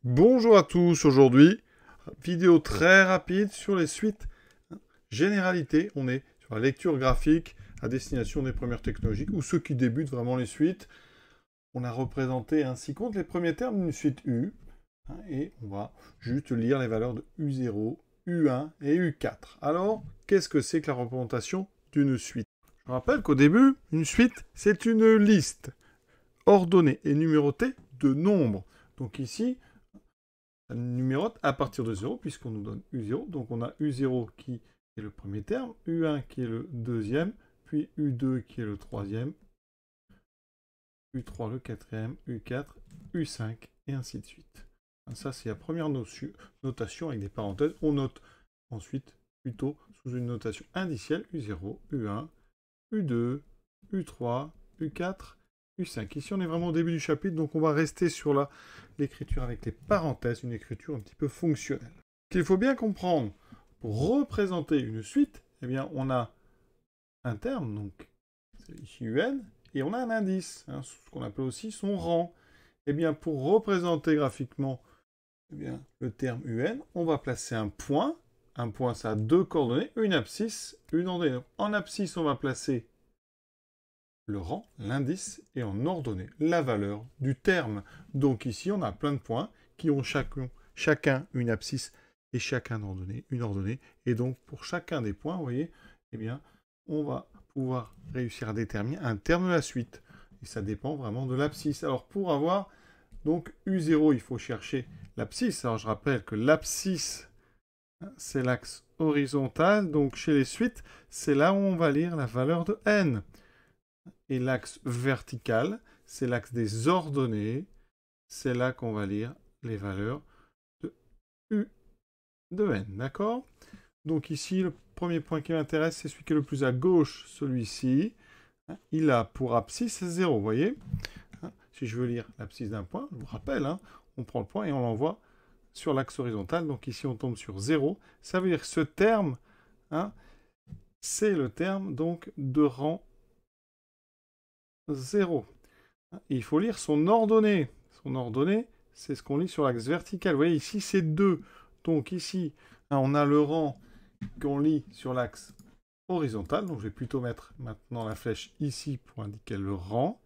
Bonjour à tous, aujourd'hui, vidéo très rapide sur les suites généralité. On est sur la lecture graphique à destination des premières technologiques ou ceux qui débutent vraiment les suites. On a représenté ainsi compte les premiers termes d'une suite U et on va juste lire les valeurs de U0, U1 et U4. Alors, qu'est-ce que c'est que la représentation d'une suite? Je rappelle qu'au début, une suite, c'est une liste ordonnée et numérotée de nombres. Donc ici, ça numérote à partir de 0, puisqu'on nous donne U0. Donc on a U0 qui est le premier terme, U1 qui est le deuxième, puis U2 qui est le troisième, U3 le quatrième, U4, U5, et ainsi de suite. Ça, c'est la première notation avec des parenthèses. On note ensuite plutôt sous une notation indicielle U0, U1, U2, U3, U4, U5. Ici, on est vraiment au début du chapitre, donc on va rester sur l'écriture avec les parenthèses, une écriture un petit peu fonctionnelle. Ce qu'il faut bien comprendre, pour représenter une suite, eh bien, on a un terme, donc c'est ici UN, et on a un indice, ce qu'on appelle aussi son rang. Eh bien, pour représenter graphiquement le terme UN, on va placer un point. Un point, ça a deux coordonnées, une abscisse, une ordonnée. En abscisse, on va placer le rang, l'indice, et en ordonnée, la valeur du terme. Donc ici, on a plein de points qui ont chacun une abscisse et chacun une ordonnée. Et donc, pour chacun des points, vous voyez, eh bien, on va pouvoir réussir à déterminer un terme de la suite. Et ça dépend vraiment de l'abscisse. Alors, pour avoir donc U0, il faut chercher l'abscisse. Alors, je rappelle que l'abscisse, c'est l'axe horizontal. Donc, chez les suites, c'est là où on va lire la valeur de n. Et l'axe vertical, c'est l'axe des ordonnées. C'est là qu'on va lire les valeurs de U de n, d'accord? Donc ici, le premier point qui m'intéresse, c'est celui qui est le plus à gauche, celui-ci. Il a pour abscisse 0, vous voyez? Si je veux lire l'abscisse d'un point, je vous rappelle, on prend le point et on l'envoie sur l'axe horizontal. Donc ici, on tombe sur 0. Ça veut dire que ce terme, c'est le terme donc de rang 0. Et il faut lire son ordonnée. Son ordonnée, c'est ce qu'on lit sur l'axe vertical. Vous voyez, ici, c'est 2. Donc ici, on a le rang qu'on lit sur l'axe horizontal. Donc je vais plutôt mettre maintenant la flèche ici pour indiquer le rang.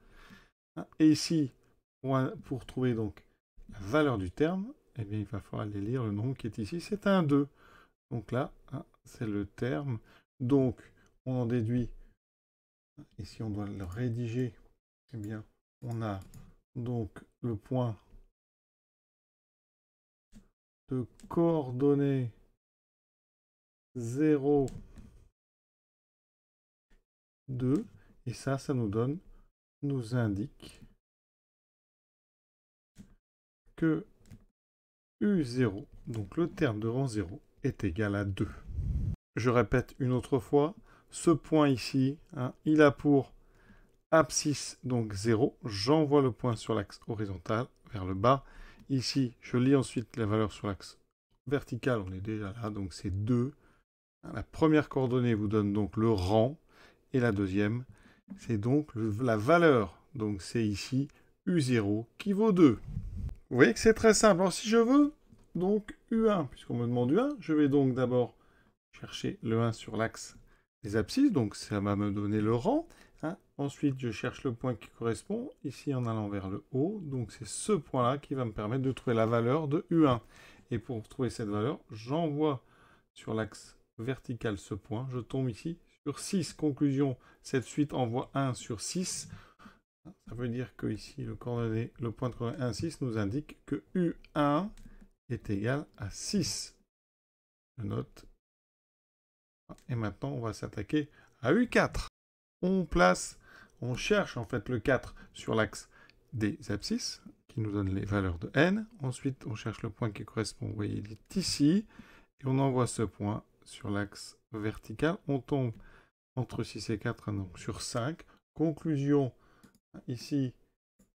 Et ici, pour trouver donc la valeur du terme, eh bien, il va falloir aller lire le nombre qui est ici. C'est un 2. Donc là, c'est le terme. Donc, on en déduit, ici on doit le rédiger, eh bien, on a donc le point de coordonnées 0, 2, et ça nous indique que U0, donc le terme de rang 0, est égal à 2. Je répète une autre fois, ce point ici, il a pour abscisse, donc 0. J'envoie le point sur l'axe horizontal, vers le bas. Ici, je lis ensuite la valeur sur l'axe vertical, on est déjà là, donc c'est 2. La première coordonnée vous donne donc le rang, et la deuxième, c'est donc la valeur. Donc c'est ici U0 qui vaut 2. Vous voyez que c'est très simple. Alors si je veux donc U1, puisqu'on me demande U1, je vais donc d'abord chercher le 1 sur l'axe des abscisses, donc ça va me donner le rang. Ensuite, je cherche le point qui correspond, ici en allant vers le haut. Donc c'est ce point-là qui va me permettre de trouver la valeur de U1. Et pour trouver cette valeur, j'envoie sur l'axe vertical ce point. Je tombe ici sur 6. Conclusion, cette suite envoie 1 sur 6. Ça veut dire que ici, le point de coordonnée 1, 6 nous indique que U1 est égal à 6. Je note. Et maintenant, on va s'attaquer à U4. On cherche en fait le 4 sur l'axe des abscisses, qui nous donne les valeurs de n. Ensuite, on cherche le point qui correspond, vous voyez, il est ici. Et on envoie ce point sur l'axe vertical. On tombe entre 6 et 4, donc sur 5. Conclusion, ici,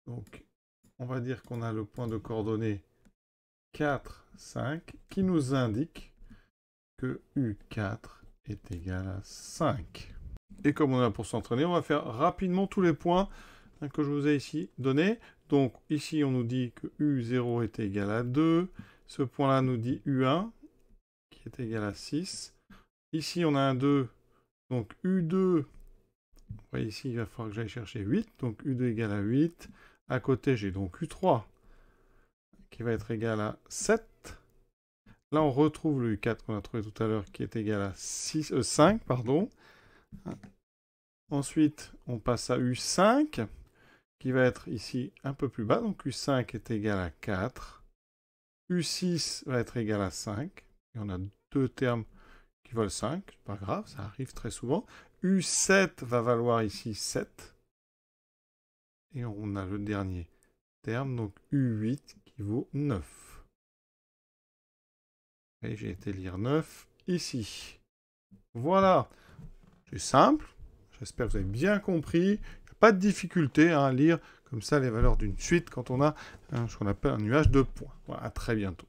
donc, on va dire qu'on a le point de coordonnée 4, 5, qui nous indique que U4 est égal à 5. Et comme on a pour s'entraîner, on va faire rapidement tous les points que je vous ai ici donnés. Donc ici, on nous dit que U0 est égal à 2. Ce point-là nous dit U1, qui est égal à 6. Ici, on a un 2. Donc U2, vous voyez ici, il va falloir que j'aille chercher 8. Donc U2 égale à 8. À côté, j'ai donc U3, qui va être égal à 7. Là, on retrouve le U4 qu'on a trouvé tout à l'heure, qui est égal à 5. Pardon. Ensuite, on passe à U5, qui va être ici un peu plus bas. Donc U5 est égal à 4. U6 va être égal à 5. Et on a deux termes qui valent 5. C'est pas grave, ça arrive très souvent. U7 va valoir ici 7. Et on a le dernier terme, donc U8, qui vaut 9. Et j'ai été lire 9 ici. Voilà. C'est simple. J'espère que vous avez bien compris. Il n'y a pas de difficulté à lire comme ça les valeurs d'une suite quand on a ce qu'on appelle un nuage de points. Voilà, à très bientôt.